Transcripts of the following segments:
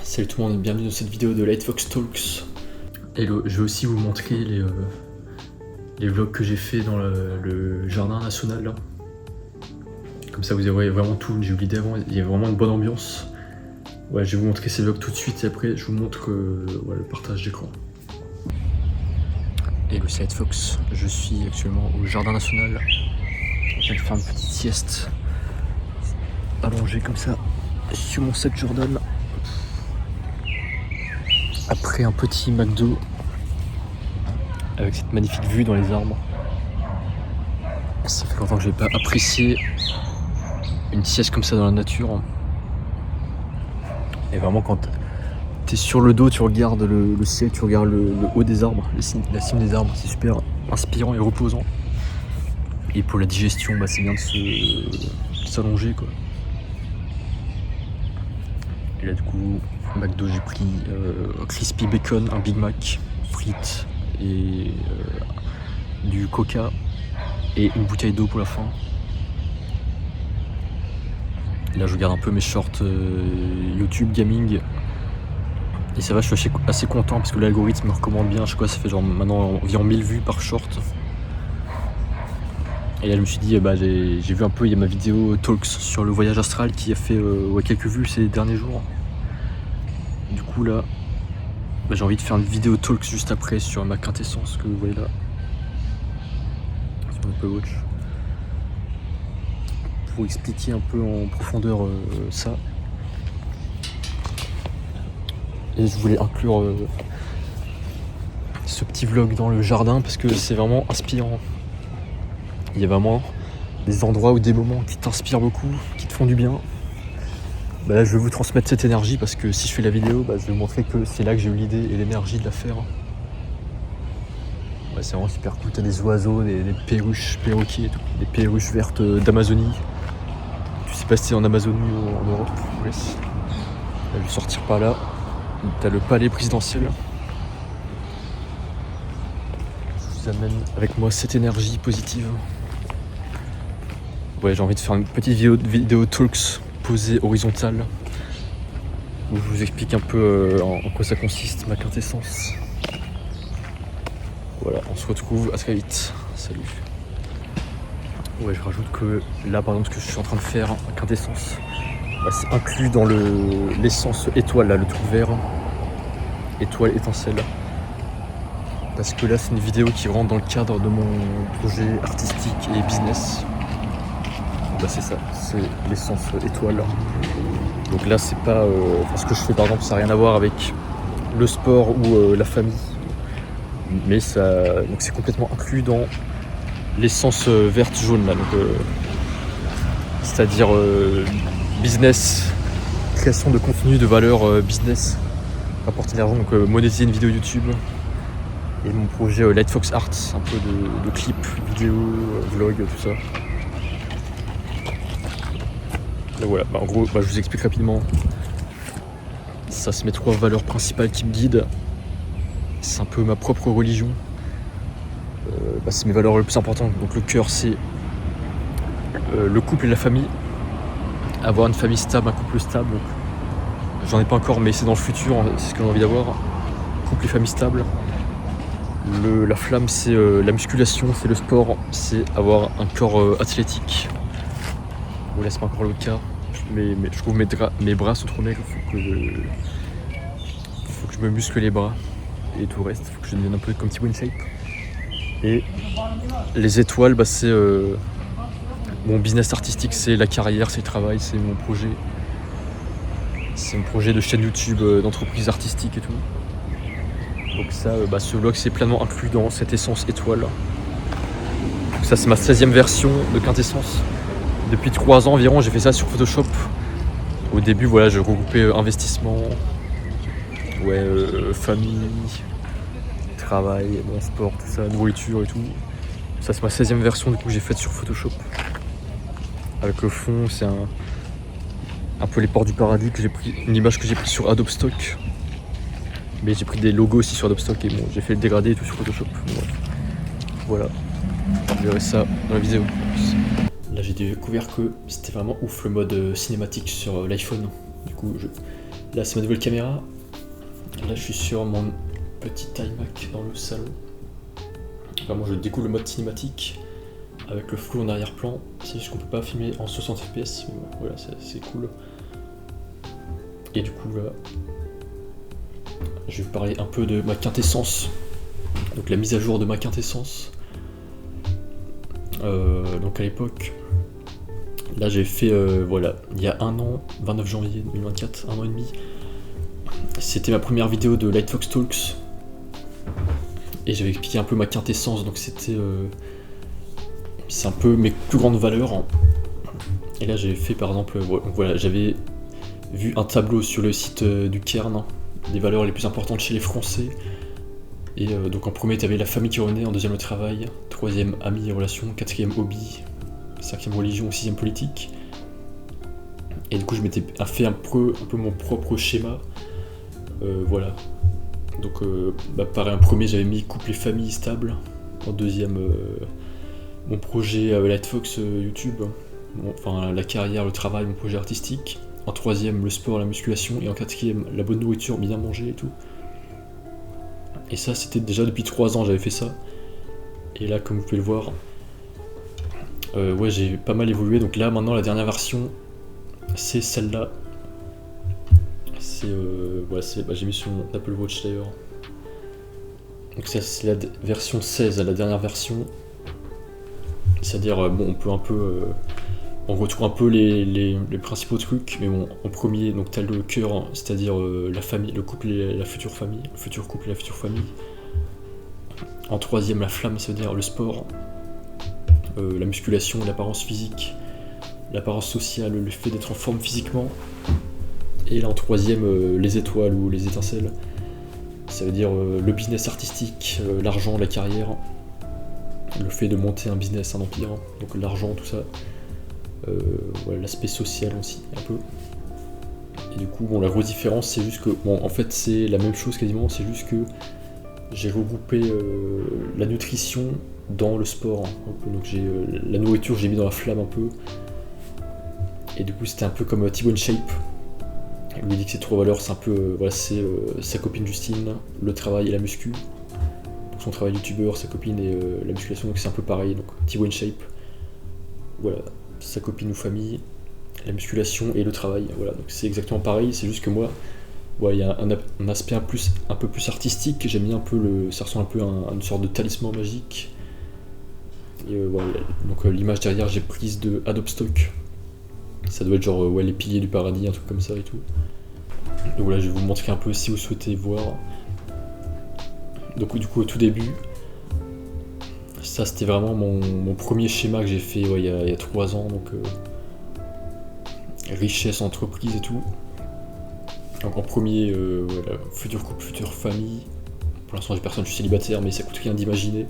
Salut tout le monde, bienvenue dans cette vidéo de Lightfox Talks. Et je vais aussi vous montrer les vlogs que j'ai fait dans le jardin national là. Comme ça vous voyez vraiment tout, j'ai oublié d'avant, il y a vraiment une bonne ambiance. Ouais, je vais vous montrer ces vlogs tout de suite et après je vous montre le partage d'écran. Et le Lightfox, je suis actuellement au jardin national. Je vais faire une petite sieste allongée comme ça sur mon sac Jordan. Après un petit McDo avec cette magnifique vue dans les arbres. Ça fait longtemps que je n'ai pas apprécié une sieste comme ça dans la nature. Et vraiment quand tu es sur le dos, tu regardes le ciel, tu regardes le haut des arbres, la cime des arbres, c'est super inspirant et reposant. Et pour la digestion, c'est bien de s'allonger quoi. Et là du coup, McDo, j'ai pris crispy bacon, un Big Mac, frites et du coca et une bouteille d'eau pour la fin. Et là je regarde un peu mes shorts YouTube gaming. Et ça va, je suis assez content parce que l'algorithme me recommande bien. Je sais quoi, ça fait genre maintenant environ 1000 vues par short. Et là je me suis dit, j'ai vu un peu, il y a ma vidéo Talks sur le voyage astral qui a fait quelques vues ces derniers jours. Du coup là, j'ai envie de faire une vidéo Talks juste après sur ma quintessence que vous voyez là. Sur Apple Watch. Pour expliquer un peu en profondeur ça. Et je voulais inclure ce petit vlog dans le jardin parce que c'est vraiment inspirant. Il y a vraiment des endroits ou des moments qui t'inspirent beaucoup, qui te font du bien. Là, je vais vous transmettre cette énergie parce que si je fais la vidéo, je vais vous montrer que c'est là que j'ai eu l'idée et l'énergie de la faire. Ouais, c'est vraiment super cool. T'as des oiseaux, des perruches, perroquets et tout, des perruches vertes d'Amazonie. Je sais pas si c'est en Amazonie ou en Europe. Ouais. Là, je vais sortir par là. T'as le palais présidentiel. Je vous amène avec moi cette énergie positive. Ouais, j'ai envie de faire une petite vidéo Talks posée horizontale où je vous explique un peu en quoi ça consiste, ma quintessence. Voilà, on se retrouve à très vite. Salut. Ouais, je rajoute que là, par exemple, ce que je suis en train de faire, ma quintessence, c'est inclus dans l'essence étoile, là, le truc vert, étoile, étincelle. Parce que là, c'est une vidéo qui rentre dans le cadre de mon projet artistique et business. C'est ça, c'est l'essence étoile. Donc là, c'est pas. Ce que je fais par exemple, ça n'a rien à voir avec le sport ou la famille. Mais ça, donc c'est complètement inclus dans l'essence verte jaune là. Donc, c'est-à-dire business, création de contenu de valeur business, rapporter de l'argent, donc monétiser une vidéo YouTube. Et mon projet Lightfox Art, un peu de clips, vidéos, vlog, tout ça. Donc voilà, en gros, je vous explique rapidement. Ça, c'est mes 3 valeurs principales qui me guident. C'est un peu ma propre religion. C'est mes valeurs les plus importantes. Donc le cœur, c'est le couple et la famille. Avoir une famille stable, un couple stable. J'en ai pas encore, mais c'est dans le futur, c'est ce que j'ai envie d'avoir. Couple et famille stable. La flamme, c'est la musculation, c'est le sport, c'est avoir un corps athlétique. Bon, là c'est pas encore le cas, mais je trouve mes bras sont trop maigres, faut que je me muscle les bras et tout le reste, faut que je devienne un peu comme Thibaut InShape. Et les étoiles, c'est mon business artistique, c'est la carrière, c'est le travail, c'est mon projet. C'est mon projet de chaîne YouTube, d'entreprise artistique et tout. Donc ça, ce vlog c'est pleinement inclus dans cette essence étoile. Donc ça c'est ma 16e version de quintessence. Depuis 3 ans environ, j'ai fait ça sur Photoshop. Au début, je regroupais investissement, famille, travail, sport, tout ça, nourriture et tout. Ça c'est ma 16e version du coup que j'ai faite sur Photoshop. Avec le fond, c'est un peu les portes du paradis que j'ai pris, une image que j'ai prise sur Adobe Stock. Mais j'ai pris des logos aussi sur Adobe Stock et j'ai fait le dégradé et tout sur Photoshop. Voilà, vous verrez ça dans la vidéo. Là j'ai découvert que c'était vraiment ouf le mode cinématique sur l'iPhone. Du coup, là c'est ma nouvelle caméra. Là je suis sur mon petit iMac dans le salon. Vraiment je découvre le mode cinématique avec le flou en arrière-plan. C'est juste qu'on peut pas filmer en 60 fps, mais bon, voilà, c'est cool. Et du coup là, je vais vous parler un peu de ma quintessence. Donc la mise à jour de ma quintessence. Donc à l'époque, là j'ai fait, voilà, il y a un an, 29 janvier 2024, un an et demi. C'était ma première vidéo de Lightfox Talks. Et j'avais expliqué un peu ma quintessence, donc c'était... c'est un peu mes plus grandes valeurs. Hein. Et là j'avais fait par exemple, voilà, j'avais vu un tableau sur le site du Cairn, des valeurs les plus importantes chez les Français. Et donc en premier t'avais la famille qui revenait, en deuxième le travail, troisième amis et relations, quatrième hobby, cinquième religion, sixième politique. Et du coup je m'étais fait un peu mon propre schéma. Voilà. Donc pareil, en premier j'avais mis couple et famille stable. En deuxième mon projet Lightfox YouTube. Enfin la carrière, le travail, mon projet artistique. En troisième le sport, la musculation. Et en quatrième la bonne nourriture, bien manger et tout. Et ça c'était déjà depuis 3 ans j'avais fait ça. Et là comme vous pouvez le voir, ouais j'ai pas mal évolué. Donc là maintenant la dernière version c'est celle-là. C'est voilà, j'ai mis sur mon Apple Watch d'ailleurs. Donc ça c'est la version 16, la dernière version. C'est-à-dire bon on peut un peu on retrouve un peu les principaux trucs, mais bon en premier donc t'as le cœur, hein, c'est-à-dire la famille, le couple et la future famille, le futur couple et la future famille. En troisième la flamme, ça veut dire le sport, la musculation, l'apparence physique, l'apparence sociale, le fait d'être en forme physiquement. Et là en troisième les étoiles ou les étincelles, ça veut dire le business artistique, l'argent, la carrière, le fait de monter un business, un empire, hein, donc l'argent, tout ça. Voilà, l'aspect social aussi, un peu. Et du coup, bon, la grosse différence, c'est juste que, bon, en fait, c'est la même chose quasiment, c'est juste que j'ai regroupé la nutrition dans le sport, hein, un peu. Donc j'ai la nourriture, j'ai mis dans la flamme un peu. Et du coup, c'était un peu comme Thibaut InShape. Il lui dit que ses 3 valeurs, c'est un peu, voilà, c'est sa copine Justine, le travail et la muscu. Donc son travail youtubeur, sa copine et la musculation, donc c'est un peu pareil. Donc Thibaut InShape, voilà. Sa copine ou famille, la musculation et le travail, voilà, donc c'est exactement pareil, c'est juste que moi, ouais, il y a un aspect un peu plus artistique, j'aime bien un peu ça ressemble un peu à une sorte de talisman magique. Et voilà, donc l'image derrière j'ai prise de Adobe Stock, ça doit être genre ouais, les piliers du paradis, un truc comme ça et tout. Donc voilà, je vais vous montrer un peu si vous souhaitez voir. Donc du coup au tout début, ça c'était vraiment mon premier schéma que j'ai fait ouais, il y a 3 ans, donc richesse, entreprise et tout. Donc en premier, voilà, futur couple, future famille. Pour l'instant j'ai personne, je suis célibataire, mais ça coûte rien d'imaginer.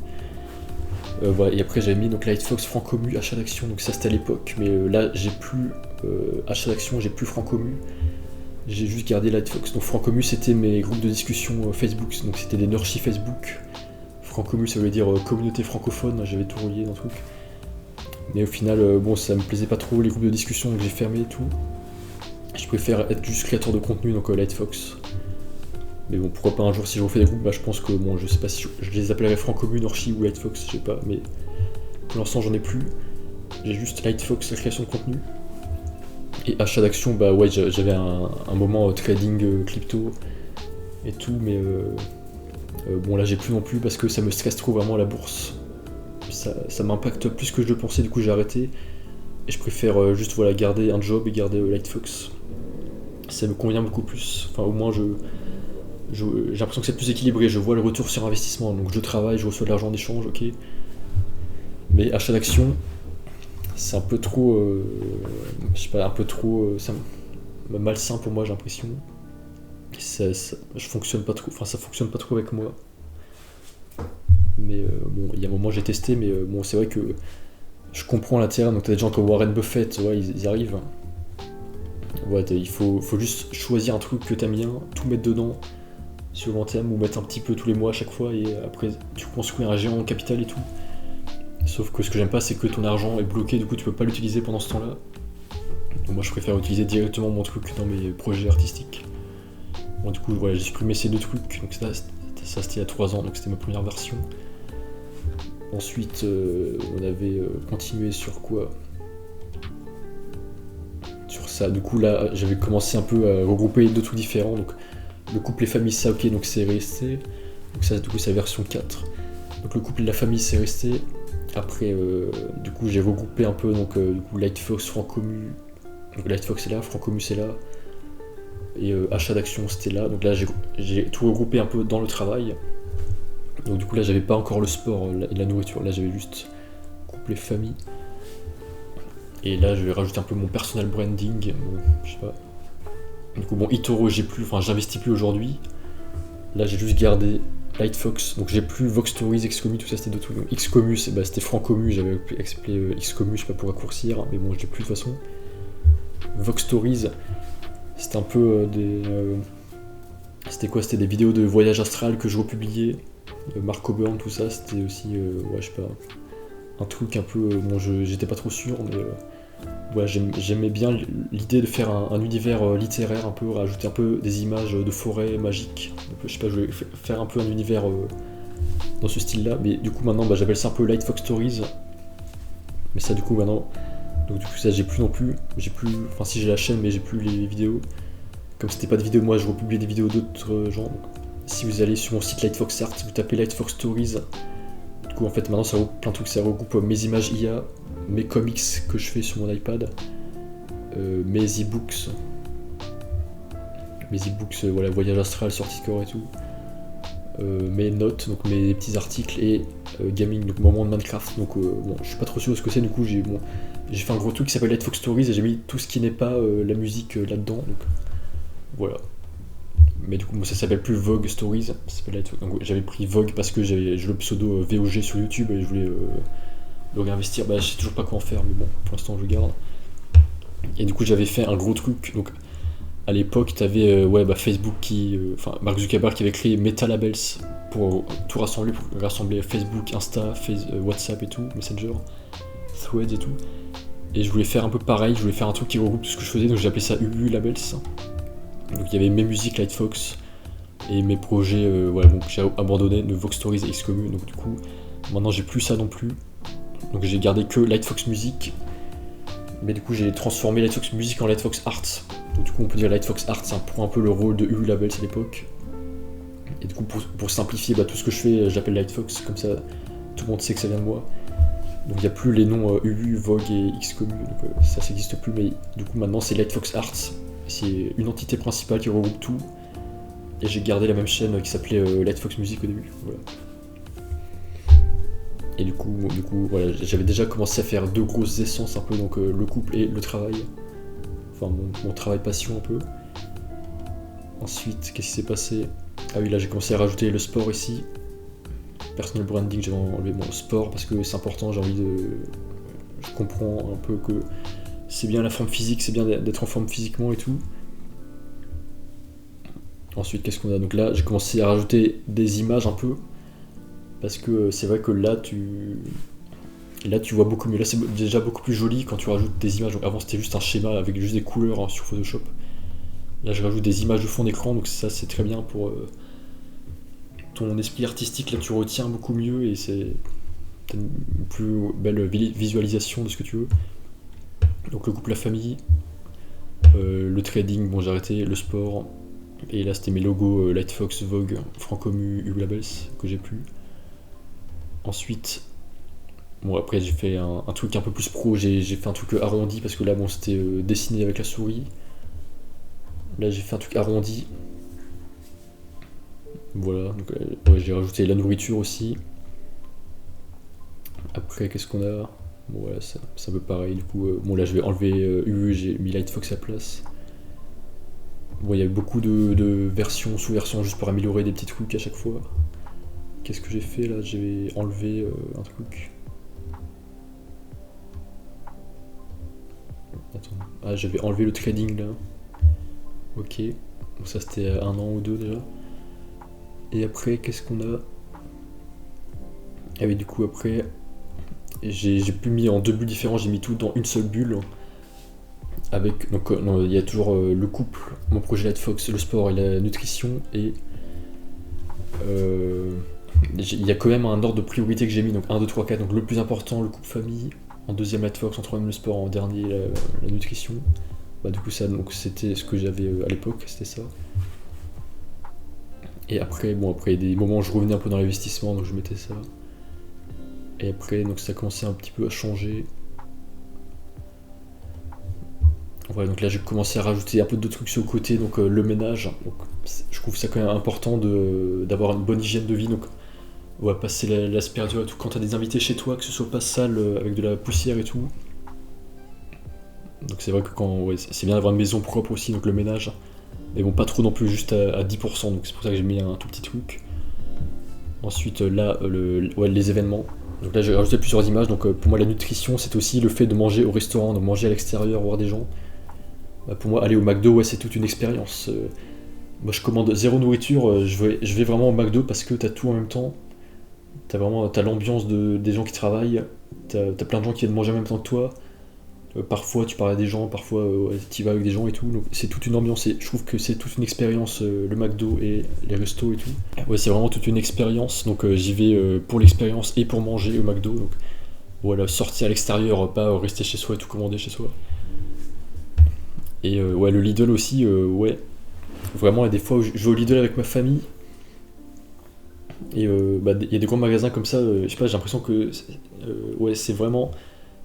Voilà, et après j'avais mis donc Lightfox Francomu, achat d'action, donc ça c'était à l'époque, mais là j'ai plus achat d'action, j'ai plus Francomu. J'ai juste gardé Lightfox. Donc Francomu c'était mes groupes de discussion Facebook, donc c'était des nurchis Facebook. Francomu ça voulait dire communauté francophone, j'avais tout relié dans le truc. Mais au final, bon ça me plaisait pas trop les groupes de discussion, donc j'ai fermé et tout. Je préfère être juste créateur de contenu, donc Lightfox. Mais bon, pourquoi pas un jour si je refais des groupes, bah je pense que bon, je sais pas si je les appellerai Francomu, Nurchi ou Lightfox, je sais pas, mais pour l'instant j'en ai plus. J'ai juste Lightfox, la création de contenu. Et achat d'action, bah ouais, j'avais un moment trading crypto et tout, mais bon là j'ai plus non plus parce que ça me stresse trop vraiment la bourse. Ça m'impacte plus que je le pensais, du coup j'ai arrêté. Et je préfère juste voilà, garder un job et garder Lightfox. Ça me convient beaucoup plus. Enfin au moins j'ai l'impression que c'est plus équilibré, je vois le retour sur investissement. Donc je travaille, je reçois de l'argent d'échange, ok. Mais achat d'action, c'est un peu trop... je sais pas, un peu trop... malsain pour moi j'ai l'impression. Je fonctionne pas trop, enfin ça fonctionne pas trop avec moi. Mais bon, il y a un moment j'ai testé, mais bon c'est vrai que je comprends l'intérêt. Donc t'as des gens comme Warren Buffett, ouais, ils y arrivent. Ouais, il faut juste choisir un truc que t'aimes bien, tout mettre dedans sur le long terme, ou mettre un petit peu tous les mois à chaque fois, et après tu construis un géant en capital et tout. Sauf que ce que j'aime pas, c'est que ton argent est bloqué, du coup tu peux pas l'utiliser pendant ce temps-là. Donc moi je préfère utiliser directement mon truc dans mes projets artistiques. Bon, du coup, voilà, j'ai supprimé ces 2 trucs, donc ça c'était il y a 3 ans, donc c'était ma première version. Ensuite, on avait continué sur quoi? Sur ça, du coup là j'avais commencé un peu à regrouper 2 trucs différents, donc le couple et famille ça ok, donc c'est resté, donc ça du coup c'est la version 4. Donc le couple et la famille c'est resté, après du coup j'ai regroupé un peu, donc du coup Lightfox, Francomu, donc Lightfox c'est là, Francomu c'est là, et achat d'action c'était là, donc là j'ai tout regroupé un peu dans le travail. Donc du coup là j'avais pas encore le sport et la nourriture, là j'avais juste couple et famille. Et là je vais rajouter un peu mon personal branding, bon, je sais pas. Du coup bon, eToro j'investis plus aujourd'hui. Là j'ai juste gardé Lightfox, donc j'ai plus Vox Stories, Xcomu, tout ça c'était 2 trucs. Donc Xcomu c'était Francomu, j'avais appelé Xcomu, je sais pas pour raccourcir, mais bon je l'ai plus de toute façon. Vox Stories, c'était un peu c'était quoi? C'était des vidéos de voyage astral que je republiais. Mark Coburn, tout ça, c'était aussi, ouais je sais pas, un truc un peu, bon j'étais pas trop sûr, mais ouais, j'aimais bien l'idée de faire un univers littéraire, un peu, rajouter un peu des images de forêt magique. Je sais pas, je voulais faire un peu un univers dans ce style-là, mais du coup maintenant j'appelle ça un peu Lightfox Stories. Mais ça du coup maintenant, donc du coup ça j'ai plus non plus, enfin si j'ai la chaîne mais j'ai plus les vidéos. Comme c'était pas de vidéos de moi, je republie des vidéos d'autres gens. Donc, si vous allez sur mon site Lightfox Art, vous tapez Lightfox Stories. Du coup en fait maintenant ça regroupe plein de trucs, ça regroupe mes images IA, mes comics que je fais sur mon iPad, mes e-books, voilà, voyage astral, sortie de corps et tout, mes notes, donc mes petits articles, et gaming, donc moment de Minecraft. Donc bon, je suis pas trop sûr de ce que c'est, du coup j'ai fait un gros truc qui s'appelle Lightfox Stories et j'ai mis tout ce qui n'est pas la musique là-dedans, donc voilà. Mais du coup, moi, ça s'appelle plus Vogue Stories, ça s'appelle Lightfox. Donc j'avais pris Vogue parce que j'ai le pseudo VOG sur YouTube et je voulais le réinvestir. Bah, je sais toujours pas quoi en faire, mais bon, pour l'instant je garde. Et du coup, j'avais fait un gros truc. Donc à l'époque, t'avais Facebook Mark Zuckerberg qui avait créé Meta Labels pour tout rassembler, Facebook, Insta, WhatsApp et tout, Messenger, Threads et tout. Et je voulais faire un peu pareil, je voulais faire un truc qui regroupe tout ce que je faisais, donc j'ai appelé ça UU Labels. Donc il y avait mes musiques Lightfox et mes projets que j'ai abandonné de Vox Stories et Xcomu. Donc du coup, maintenant j'ai plus ça non plus. Donc j'ai gardé que Lightfox Music. Mais du coup j'ai transformé Lightfox Music en Lightfox Arts. Donc du coup on peut dire Lightfox Arts, ça prend un peu le rôle de UU Labels à l'époque. Et du coup pour simplifier tout ce que je fais, j'appelle Lightfox, comme ça tout le monde sait que ça vient de moi. Donc il n'y a plus les noms UU, Vogue et Xcomu, donc ça n'existe plus, mais du coup maintenant c'est Lightfox Arts. C'est une entité principale qui regroupe tout. Et j'ai gardé la même chaîne qui s'appelait Lightfox Music au début. Voilà. Et du coup voilà, j'avais déjà commencé à faire 2 grosses essences un peu, donc le couple et le travail. Enfin mon travail passion un peu. Ensuite, qu'est-ce qui s'est passé? Ah oui, là j'ai commencé à rajouter le sport ici. Personal branding, j'avais enlevé mon sport parce que c'est important, j'ai envie de... Je comprends un peu que c'est bien la forme physique, c'est bien d'être en forme physiquement et tout. Ensuite, qu'est-ce qu'on a? Donc là, j'ai commencé à rajouter des images un peu. Parce que c'est vrai que là, tu vois beaucoup mieux. Là, c'est déjà beaucoup plus joli quand tu rajoutes des images. Donc avant, c'était juste un schéma avec juste des couleurs sur Photoshop. Là, je rajoute des images de fond d'écran, donc ça, c'est très bien pour ton esprit artistique. Là, tu retiens beaucoup mieux et t'as une plus belle visualisation de ce que tu veux. Donc le couple, la famille, le trading, bon j'ai arrêté, le sport, et là c'était mes logos Lightfox, Vogue, Francomu, UU Labels que j'ai plus. Ensuite, bon après j'ai fait un truc un peu plus pro, j'ai fait un truc arrondi parce que là bon c'était dessiné avec la souris. Là j'ai fait un truc arrondi. Voilà, donc j'ai rajouté la nourriture aussi. Après qu'est-ce qu'on a? Bon voilà, c'est un peu pareil, du coup, bon là je vais enlever UU, j'ai mis Lightfox à place. Bon, il y a eu beaucoup de versions, sous-versions, juste pour améliorer des petits trucs à chaque fois. Qu'est-ce que j'ai fait là? J'ai enlevé un truc. Attends. Ah, j'avais enlevé le trading là. Ok. Bon, ça c'était 1 an ou 2 déjà. Et après, qu'est-ce qu'on a? Ah oui, du coup, après, j'ai plus mis en 2 bulles différents, j'ai mis tout dans une seule bulle. avec donc non, il y a toujours le couple, mon projet Lightfox, le sport et la nutrition, et il y a quand même un ordre de priorité que j'ai mis, donc 1, 2, 3, 4, donc le plus important, le couple famille, en deuxième Lightfox, en troisième le sport, en dernier la nutrition. Bah, du coup ça, donc c'était ce que j'avais à l'époque, c'était ça. Et après, après des moments où je revenais un peu dans l'investissement, donc je mettais ça. Et après, donc ça commençait un petit peu à changer. Voilà, donc là j'ai commencé à rajouter un peu d'autres trucs sur le côté, donc le ménage. Donc, je trouve ça quand même important d'avoir une bonne hygiène de vie. Donc on va passer l'aspirateur et tout. Quand t'as des invités chez toi, que ce soit pas sale avec de la poussière et tout. Donc c'est vrai que c'est bien d'avoir une maison propre aussi, donc le ménage. Mais bon, pas trop non plus, juste à 10%, donc c'est pour ça que j'ai mis un tout petit truc. Ensuite, là, les événements. Donc là, j'ai rajouté plusieurs images. Donc pour moi, la nutrition, c'est aussi le fait de manger au restaurant, de manger à l'extérieur, voir des gens. Bah, pour moi, aller au McDo, ouais, c'est toute une expérience. Moi, je commande zéro nourriture, je vais vraiment au McDo parce que t'as tout en même temps. T'as l'ambiance des gens qui travaillent, t'as plein de gens qui viennent manger en même temps que toi. Parfois tu parles à des gens, parfois tu vas avec des gens et tout, donc c'est toute une ambiance et je trouve que c'est toute une expérience, le McDo et les restos et tout. Ouais, c'est vraiment toute une expérience, donc j'y vais pour l'expérience et pour manger au McDo, donc voilà, sortir à l'extérieur, pas rester chez soi et tout commander chez soi. Et ouais, le Lidl aussi, ouais, vraiment, il y a des fois où je vais au Lidl avec ma famille. Et il y a des grands magasins comme ça, je sais pas, j'ai l'impression que ouais, c'est vraiment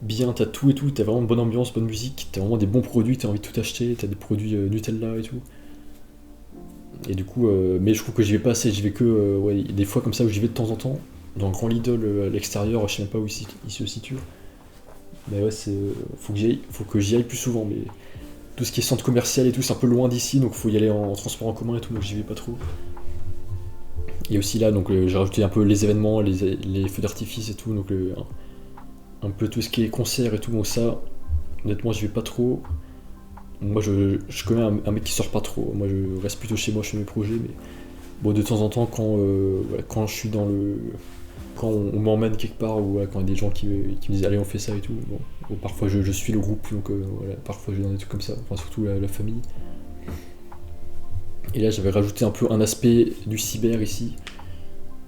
bien, t'as tout et tout, t'as vraiment une bonne ambiance, bonne musique, t'as vraiment des bons produits, t'as envie de tout acheter, t'as des produits Nutella et tout. Et du coup, mais je trouve que j'y vais pas assez, j'y vais que ouais, des fois comme ça où j'y vais de temps en temps. Dans le grand Lidl à l'extérieur, je sais même pas où il se situe. Mais ouais, faut que j'y aille plus souvent. Mais tout ce qui est centre commercial et tout, c'est un peu loin d'ici, donc faut y aller en transport en commun et tout, donc j'y vais pas trop. Et aussi là, donc j'ai rajouté un peu les événements, les feux d'artifice et tout, donc un peu tout ce qui est concert et tout, donc ça, honnêtement, j'y vais pas trop. Moi, je connais un mec qui sort pas trop. Moi, je reste plutôt chez moi, je fais mes projets, mais bon, de temps en temps, quand je suis quand on m'emmène quelque part, ou voilà, quand il y a des gens qui me disent allez, on fait ça et tout, bon, ou parfois je suis le groupe, donc voilà, parfois je vais dans des trucs comme ça, enfin, surtout la famille. Et là, j'avais rajouté un peu un aspect du cyber ici,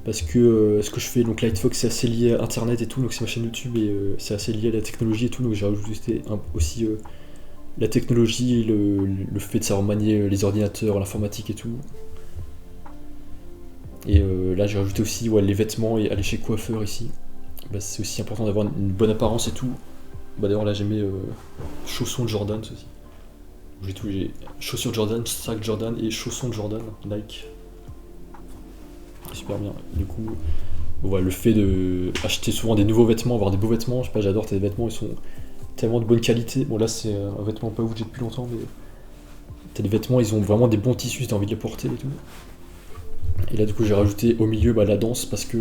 parce que ce que je fais, donc Lightfox, c'est assez lié à Internet et tout, donc c'est ma chaîne YouTube et c'est assez lié à la technologie et tout, donc j'ai rajouté aussi la technologie, le fait de savoir manier les ordinateurs, l'informatique et tout. Et là j'ai rajouté aussi les vêtements et aller chez coiffeur ici. Bah, c'est aussi important d'avoir une bonne apparence et tout. Bah, d'ailleurs là j'ai mis chaussons de Jordan aussi. J'ai chaussures de Jordan, sac Jordan et chaussons de Jordan, Nike. Super bien. Du coup, le fait de acheter souvent des nouveaux vêtements, avoir des beaux vêtements, je sais pas, j'adore tes vêtements, ils sont tellement de bonne qualité. Bon là c'est un vêtement pas où j'ai depuis longtemps, mais t'as des vêtements, ils ont vraiment des bons tissus, t'as envie de les porter et tout. Et là du coup j'ai rajouté au milieu la danse parce que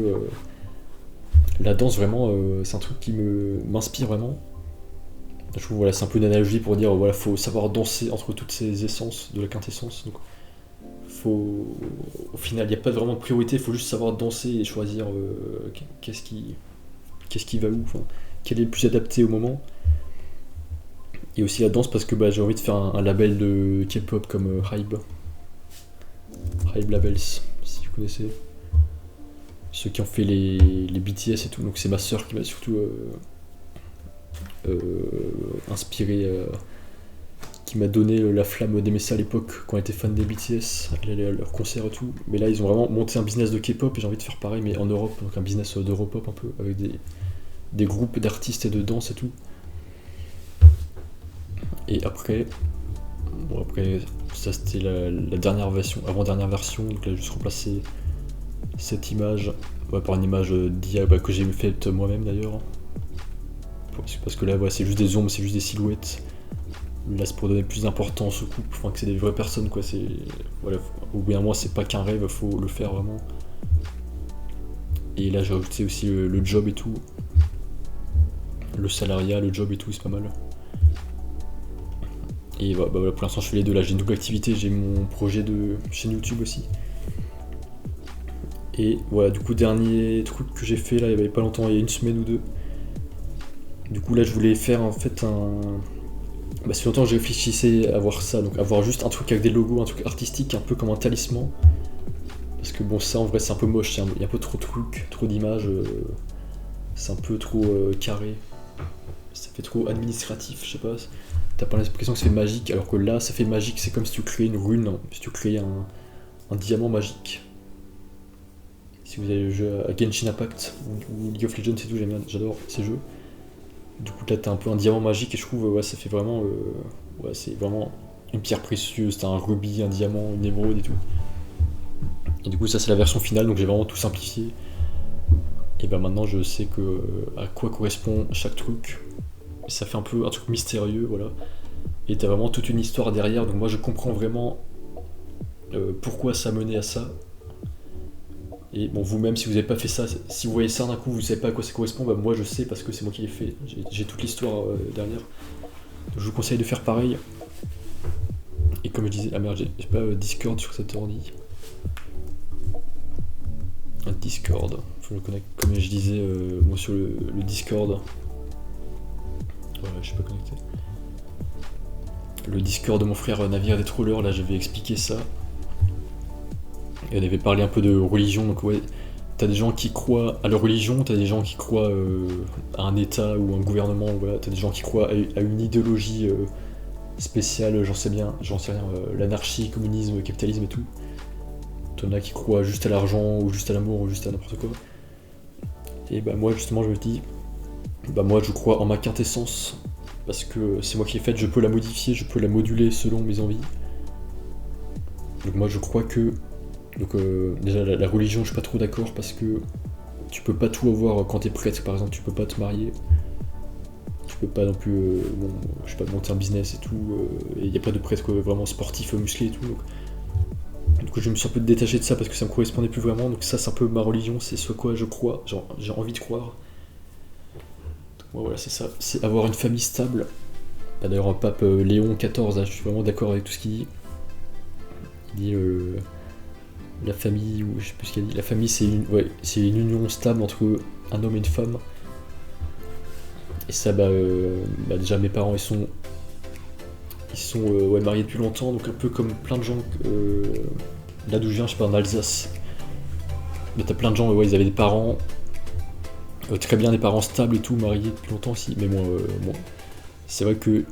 la danse vraiment c'est un truc qui m'inspire vraiment. Je trouve c'est un peu une analogie pour dire faut savoir danser entre toutes ces essences de la quintessence. Donc au final il n'y a pas vraiment de priorité, il faut juste savoir danser et choisir qu'est-ce qui va où, enfin, quel est le plus adapté au moment. Et aussi la danse parce que j'ai envie de faire un label de K-pop comme Hybe Labels, si vous connaissez. Ceux qui ont fait les BTS et tout, donc c'est ma soeur qui m'a surtout inspiré, qui m'a donné la flamme d'aimer ça à l'époque quand on était fan des BTS, elle allait à leurs concerts et tout. Mais là ils ont vraiment monté un business de K-pop et j'ai envie de faire pareil mais en Europe, donc un business d'Europop un peu, avec des groupes d'artistes et de danse et tout. Et après, ça c'était la dernière version, avant-dernière version, donc là j'ai juste remplacé cette image par une image d'IA que j'ai faite moi-même d'ailleurs. Parce que là c'est juste des ombres, c'est juste des silhouettes. Là c'est pour donner plus d'importance au couple, enfin que c'est des vraies personnes quoi, au bout d'un moment c'est pas qu'un rêve, faut le faire vraiment. Et là j'ai rajouté aussi le job et tout. Le salariat, le job et tout, c'est pas mal. Et pour l'instant je fais les deux, là j'ai une double activité, j'ai mon projet de chaîne YouTube aussi. Et voilà, du coup dernier truc que j'ai fait là il y avait pas longtemps, il y a une semaine ou deux. Du coup là je voulais faire en fait Bah, si longtemps je réfléchissais à avoir ça, donc avoir juste un truc avec des logos, un truc artistique, un peu comme un talisman. Parce que bon, ça en vrai c'est un peu moche, il y a un peu trop de trucs, trop d'images, c'est un peu trop carré. Ça fait trop administratif, je sais pas. T'as pas l'impression que ça fait magique, alors que là ça fait magique, c'est comme si tu créais une rune, hein, si tu créais un diamant magique. Si vous avez le jeu à Genshin Impact ou League of Legends et tout, j'adore ces jeux. Du coup là t'as un peu un diamant magique et je trouve ouais ça fait vraiment ouais c'est vraiment une pierre précieuse, t'as un rubis, un diamant, une émeraude et tout. Et du coup ça c'est la version finale donc j'ai vraiment tout simplifié. Et ben maintenant je sais que à quoi correspond chaque truc. Et ça fait un peu un truc mystérieux voilà. Et t'as vraiment toute une histoire derrière donc moi je comprends vraiment pourquoi ça menait à ça. Et bon, vous-même, si vous n'avez pas fait ça, si vous voyez ça d'un coup, vous ne savez pas à quoi ça correspond, bah moi je sais parce que c'est moi qui l'ai fait. J'ai toute l'histoire derrière. Donc, je vous conseille de faire pareil. Et comme je disais, ah merde, j'ai pas Discord sur cet ordi. Un Discord, faut le connecter. Comme je disais, moi sur le Discord. Ouais, je suis pas connecté. Le Discord de mon frère Navire des Trollers, là j'avais expliqué ça. Et on avait parlé un peu de religion, donc ouais, t'as des gens qui croient à leur religion, t'as des gens qui croient à un état ou un gouvernement, voilà, t'as des gens qui croient à une idéologie spéciale, j'en sais rien, l'anarchie, communisme, capitalisme et tout. T'en as qui croient juste à l'argent, ou juste à l'amour, ou juste à n'importe quoi. Et bah moi justement je me dis, bah moi je crois en ma quintessence, parce que c'est moi qui l'ai faite, je peux la modifier, je peux la moduler selon mes envies. Donc moi je crois que donc déjà la religion je suis pas trop d'accord parce que tu peux pas tout avoir quand t'es prêtre par exemple, tu peux pas te marier, tu peux pas non plus bon, je sais pas monter un business et tout, et y a pas de prêtre vraiment sportif, musclé et tout. Donc je me suis un peu détaché de ça parce que ça me correspondait plus vraiment, donc ça c'est un peu ma religion, c'est ce quoi je crois, genre j'ai envie de croire. Donc, voilà c'est ça, c'est avoir une famille stable. D'ailleurs un pape Léon XIV, là, je suis vraiment d'accord avec tout ce qu'il dit. Il dit la famille, ou je sais plus ce qu'il a dit, la famille c'est une union stable entre un homme et une femme. Et ça, déjà mes parents ils sont mariés depuis longtemps, donc un peu comme plein de gens, là d'où je viens, je sais pas, en Alsace. Mais t'as plein de gens, ils avaient des parents, très bien, des parents stables et tout, mariés depuis longtemps aussi. Mais bon, c'est vrai que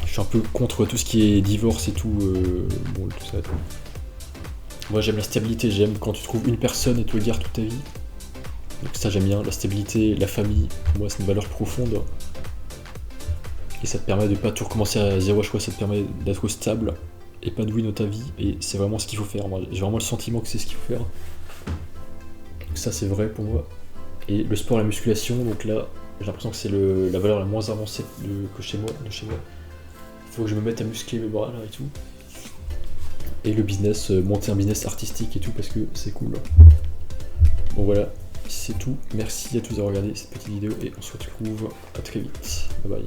je suis un peu contre tout ce qui est divorce et tout, bon, tout ça. Moi j'aime la stabilité, j'aime quand tu trouves une personne et tu le gardes toute ta vie. Donc ça j'aime bien, la stabilité, la famille, pour moi c'est une valeur profonde. Et ça te permet de pas tout recommencer à zéro, je crois, ça te permet d'être stable, épanoui dans ta vie, et c'est vraiment ce qu'il faut faire. Moi j'ai vraiment le sentiment que c'est ce qu'il faut faire. Donc ça c'est vrai pour moi. Et le sport, la musculation, donc là j'ai l'impression que c'est la valeur la moins avancée de chez moi. Il faut que je me mette à muscler mes bras là et tout. Et le business, monter un business artistique et tout parce que c'est cool. Bon voilà, c'est tout. Merci à tous d'avoir regardé cette petite vidéo et on se retrouve à très vite. Bye bye.